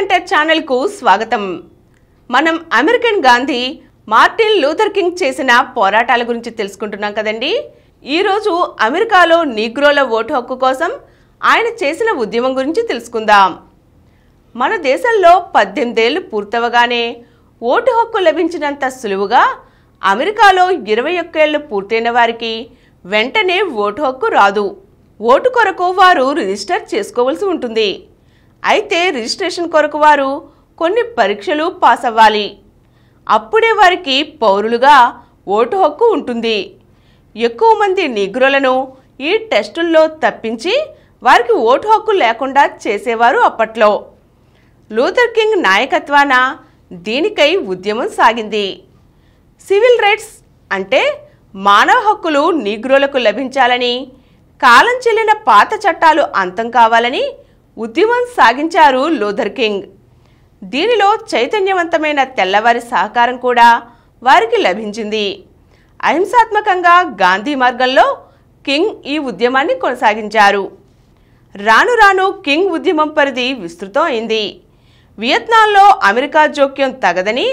Centre channel కు స్వాగతం. మనం American Gandhi Martin Luther king చేసిన పోరాటాల గురించి తెలుసుకుంటున్నాం కదండి. ఈ రోజు అమెరికాలో నీగ్రోల ఓటు హక్కు కోసం ఆయన చేసిన ఉద్యమం గురించి తెలుసుకుందాం. మన దేశంలో 18 ఏళ్లు పూర్తవగానే ఓటు హక్కు లభించినంత సులువుగా అమెరికాలో 21 ఏళ్లు పూర్తయిన వారికి వెంటనే ఓటు హక్కు రాదు. ఓటు కొరకు వారు రిజిస్టర్ చేసుకోవాల్సి ఉంటుంది. అయితే రిజిస్ట్రేషన్ కొరకు వారు కొన్ని పరీక్షలు పాస్ అవ్వాలి. అప్పుడే వారికి పౌరులుగా ఓటు హక్కు ఉంటుంది. ఎక్కువ మంది నీగ్రోలను ఈ టెస్టుల్లో తప్పించి వారికి ఓటు హక్కు లేకుండా చేసేవారు అప్పట్లో. లూథర్ కింగ్ నాయకత్వాన దీనికై ఉద్యమం సాగింది. సివిల్ రైట్స్ అంటే మానవ హక్కులు నీగ్రోలకు లభించాలని, కాలం చెల్లిన పాత చట్టాలు అంతం కావాలని ఉద్యమం సాగించారు లూథర్ కింగ్. దీనిలో చైతన్యవంతమైన తెల్లవారి సహకారం కూడా వారికి లభించింది. అహింసాత్మకంగా గాంధీ మార్గంలో కింగ్ ఈ ఉద్యమాన్ని కొనసాగించారు. రాను రాను కింగ్ ఉద్యమం పరిధి విస్తృతం అయింది. వియత్నాంలో అమెరికా జోక్యం తగదని,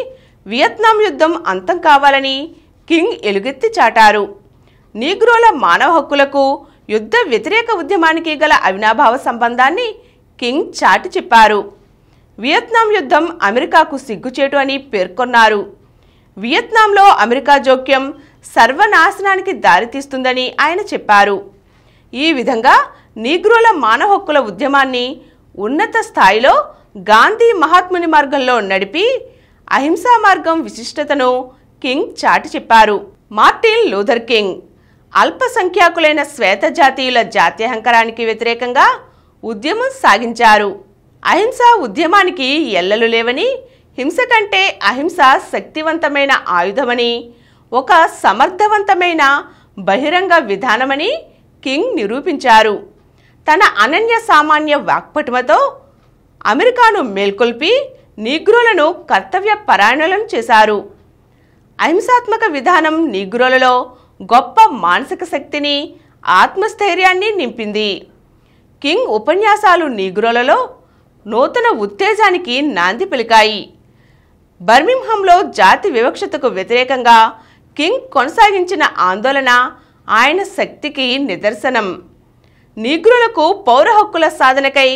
వియత్నాం యుద్ధం అంతం కావాలని కింగ్ ఎలుగెత్తి చాటారు. నీగ్రోల మానవ హక్కులకు యుద్ధ వ్యతిరేక ఉద్యమానికి గల అవినాభావ సంబంధాన్ని కింగ్ చాటి చెప్పారు. వియత్నాం యుద్ధం అమెరికాకు సిగ్గుచేటు అని పేర్కొన్నారు. వియత్నాంలో అమెరికా జోక్యం సర్వనాశనానికి దారితీస్తుందని ఆయన చెప్పారు. ఈ విధంగా నీగ్రోల మానవ హక్కుల ఉద్యమాన్ని ఉన్నత స్థాయిలో గాంధీ మహాత్ముని మార్గంలో నడిపి అహింసా మార్గం విశిష్టతను కింగ్ చాటి చెప్పారు. మార్టిన్ లూథర్ కింగ్ అల్పసంఖ్యాకులైన శ్వేత జాతీయుల జాత్యహంకారానికి వ్యతిరేకంగా ఉద్యమం సాగించారు. అహింసా ఉద్యమానికి ఎల్లలు లేవని, హింస కంటే అహింస శక్తివంతమైన ఆయుధమని, ఒక సమర్థవంతమైన బహిరంగ విధానమని కింగ్ నిరూపించారు. తన అనన్య సామాన్య వాక్పటిమతో అమెరికాను మేల్కొల్పి నీగ్రోలను కర్తవ్య పరాయణులను చేశారు. అహింసాత్మక విధానం నీగ్రోలలో గొప్ప మానసిక శక్తిని, ఆత్మస్థైర్యాన్ని నింపింది. కింగ్ ఉపన్యాసాలు నీగ్రోలలో నూతన ఉత్తేజానికి నాంది పలికాయి. బర్మింగ్హామ్లో జాతి వివక్షతకు వ్యతిరేకంగా కింగ్ కొనసాగించిన ఆందోళన ఆయన శక్తికి నిదర్శనం. నీగ్రోలకు పౌర హక్కుల సాధనకై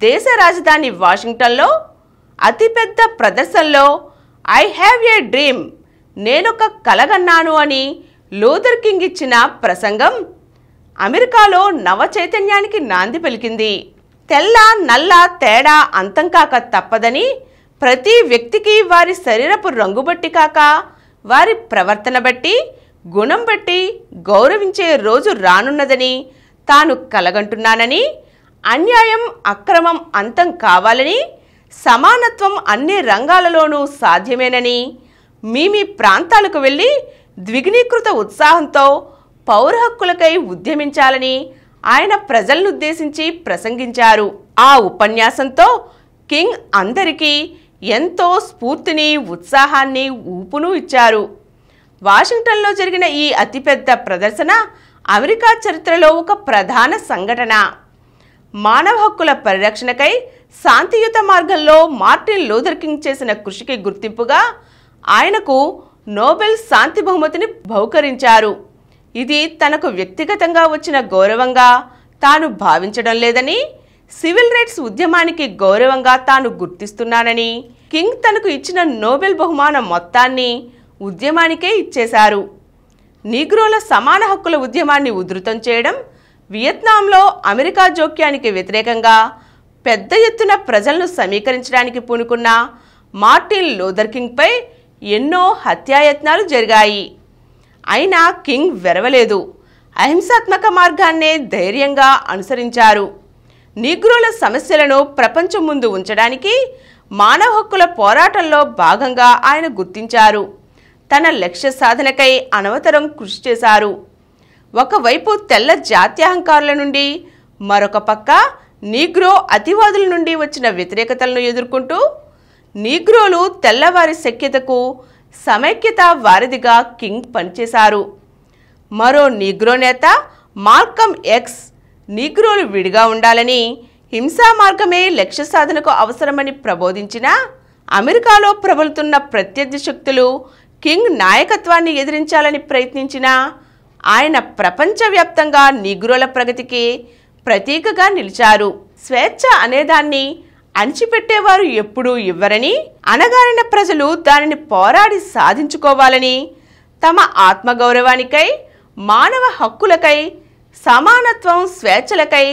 దేశ రాజధాని వాషింగ్టన్లో అతిపెద్ద ప్రదర్శనలో ఐ హ్యావ్ ఏ డ్రీమ్, నేనొక కలగన్నాను అని లూథర్ కింగ్ ఇచ్చిన ప్రసంగం అమెరికాలో నవ చైతన్యానికి నాంది పలికింది. తెల్ల నల్ల తేడా అంతం కాక తప్పదని, ప్రతి వ్యక్తికి వారి శరీరపు రంగు బట్టి కాక వారి ప్రవర్తన బట్టి, గుణం బట్టి గౌరవించే రోజు రానున్నదని తాను కలగంటున్నానని, అన్యాయం అక్రమం అంతం కావాలని, సమానత్వం అన్ని రంగాలలోనూ సాధ్యమేనని, మీ ప్రాంతాలకు వెళ్ళి ద్విగుణీకృత ఉత్సాహంతో పౌర హక్కులకై ఉద్యమించాలని ఆయన ప్రజలనుద్దేశించి ప్రసంగించారు. ఆ ఉపన్యాసంతో కింగ్ అందరికీ ఎంతో స్ఫూర్తిని, ఉత్సాహాన్ని, ఊపును ఇచ్చారు. వాషింగ్టన్లో జరిగిన ఈ అతిపెద్ద ప్రదర్శన అమెరికా చరిత్రలో ఒక ప్రధాన సంఘటన. మానవ హక్కుల పరిరక్షణకై శాంతియుత మార్గంలో మార్టిన్ లూథర్ కింగ్ చేసిన కృషికి గుర్తింపుగా ఆయనకు నోబెల్ శాంతి బహుమతిని బహుకరించారు. ఇది తనకు వ్యక్తిగతంగా వచ్చిన గౌరవంగా తాను భావించడం లేదని, సివిల్ రైట్స్ ఉద్యమానికి గౌరవంగా తాను గుర్తిస్తున్నానని, కింగ్ తనకు ఇచ్చిన నోబెల్ బహుమానం మొత్తాన్ని ఉద్యమానికే ఇచ్చేశారు. నీగ్రోల సమాన హక్కుల ఉద్యమాన్ని ఉధృతం చేయడం, వియత్నాంలో అమెరికా జోక్యానికి వ్యతిరేకంగా పెద్ద ఎత్తున ప్రజలను సమీకరించడానికి పూనుకున్న మార్టిన్ లూథర్ కింగ్పై ఎన్నో హత్యాయత్నాలు జరిగాయి. అయినా కింగ్ వెరవలేదు. అహింసాత్మక మార్గాన్నే ధైర్యంగా అనుసరించారు. నీగ్రోల సమస్యలను ప్రపంచం ముందు ఉంచడానికి మానవ హక్కుల పోరాటంలో భాగంగా ఆయన గుర్తించారు. తన లక్ష్య సాధనకై అనవతరం కృషి చేశారు. ఒకవైపు తెల్ల జాత్యహంకారుల నుండి, మరొక పక్క నీగ్రో అతివాదుల నుండి వచ్చిన వ్యతిరేకతలను ఎదుర్కొంటూ నీగ్రోలు తెల్లవారి సఖ్యతకు, సమైక్యత వారిదిగా కింగ్ పనిచేశారు. మరో నీగ్రో నేత మాల్కమ్ ఎక్స్ నీగ్రోలు విడిగా ఉండాలని, హింసా మార్గమే లక్ష్య సాధనకు అవసరమని ప్రబోధించిన అమెరికాలో ప్రబలుతున్న ప్రత్యర్థి శక్తులు కింగ్ నాయకత్వాన్ని ఎదిరించాలని ప్రయత్నించినా ఆయన ప్రపంచవ్యాప్తంగా నీగ్రోల ప్రగతికి ప్రతీకగా నిలిచారు. స్వేచ్ఛ అనేదాన్ని అణిచిపెట్టేవారు ఎప్పుడూ ఇవ్వరని, అణగారిన ప్రజలు దానిని పోరాడి సాధించుకోవాలని, తమ ఆత్మగౌరవానికై, మానవ హక్కులకై, సమానత్వం, స్వేచ్ఛలకై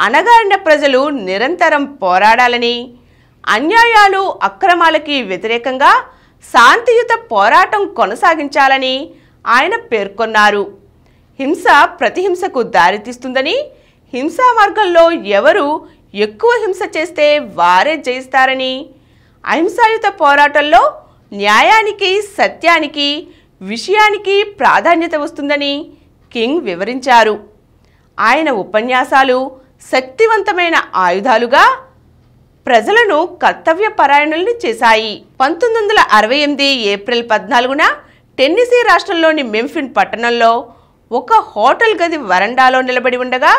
అణగారిన ప్రజలు నిరంతరం పోరాడాలని, అన్యాయాలు, అక్రమాలకి వ్యతిరేకంగా శాంతియుత పోరాటం కొనసాగించాలని ఆయన పేర్కొన్నారు. హింస ప్రతిహింసకు దారితీస్తుందని, హింసా మార్గంలో ఎవరు ఎక్కువ హింస చేస్తే వారే జయిస్తారని, అహింసాయుత పోరాటంలో న్యాయానికి, సత్యానికి, విషయానికి ప్రాధాన్యత వస్తుందని కింగ్ వివరించారు. ఆయన ఉపన్యాసాలు శక్తివంతమైన ఆయుధాలుగా ప్రజలను కర్తవ్య పరాయణుల్ని చేశాయి. 1968 ఏప్రిల్ 14న టెన్నెసీ రాష్ట్రంలోని మెంఫిస్ పట్టణంలో ఒక హోటల్ గది వరండాలో నిలబడి ఉండగా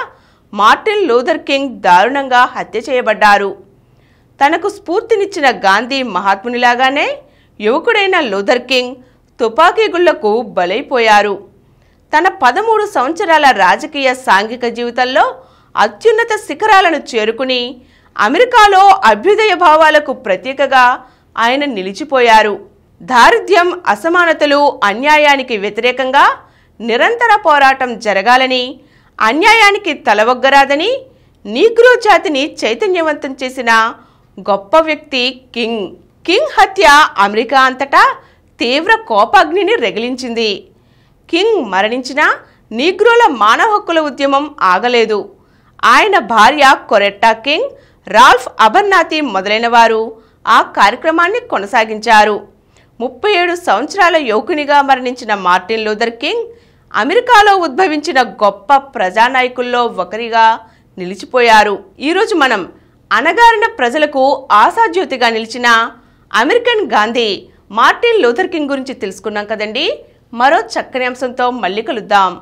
మార్టిన్ లూథర్ కింగ్ దారుణంగా హత్య చేయబడ్డారు. తనకు స్ఫూర్తినిచ్చిన గాంధీ మహాత్మునిలాగానే యువకుడైన లూథర్ కింగ్ తుపాకీ గుళ్లకు బలైపోయారు. తన 13 సంవత్సరాల రాజకీయ, సాంఘిక జీవితంలో అత్యున్నత శిఖరాలను చేరుకుని అమెరికాలో అభ్యుదయ భావాలకు ప్రతీకగా ఆయన నిలిచిపోయారు. దారిద్ర్యం, అసమానతలు, అన్యాయానికి వ్యతిరేకంగా నిరంతర పోరాటం జరగాలని, అన్యాయానికి తలవొగ్గరాదని నీగ్రో జాతిని చైతన్యవంతం చేసిన గొప్ప వ్యక్తి కింగ్. కింగ్ హత్య అమెరికా అంతటా తీవ్ర కోపాగ్నిని రగిలించింది. కింగ్ మరణించినా నీగ్రోల మానవ హక్కుల ఉద్యమం ఆగలేదు. ఆయన భార్య కొరెట్టా కింగ్, రాల్ఫ్ అబర్నాథీ మొదలైన వారు ఆ కార్యక్రమాన్ని కొనసాగించారు. 37 సంవత్సరాల యువకునిగా మరణించిన మార్టిన్ లూథర్ కింగ్ అమెరికాలో ఉద్భవించిన గొప్ప ప్రజానాయకుల్లో ఒకరిగా నిలిచిపోయారు. ఈరోజు మనం అణగారిన ప్రజలకు ఆశాజ్యోతిగా నిలిచిన American Gandhi Martin Luther king గురించి తెలుసుకున్నాం కదండి. మరో చక్కని అంశంతో మళ్ళీ కలుద్దాం.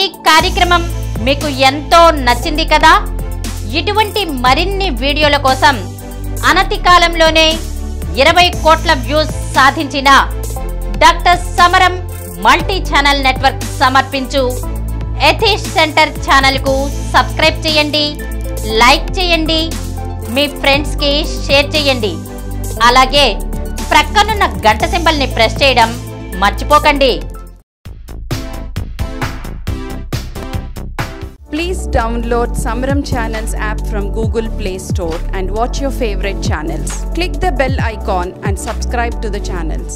ఈ కార్యక్రమం మీకు ఎంతో నచ్చింది కదా? ఇటువంటి మరిన్ని వీడియోల కోసం అనతి కాలంలోనే 20 కోట్ల వ్యూస్ సాధించిన డాక్టర్ సమరం మల్టీ ఛానల్ నెట్వర్క్ సమర్పించు ఎథిక్స్ సెంటర్ ఛానల్కు సబ్స్క్రైబ్ చేయండి, లైక్ చేయండి, మీ ఫ్రెండ్స్కి షేర్ చేయండి. అలాగే ప్రక్కనున్న గంట సింబల్ని ప్రెస్ చేయడం మర్చిపోకండి. Please download Samaram Channels app from Google Play Store and watch your favorite channels. Click the bell icon and subscribe to the channels.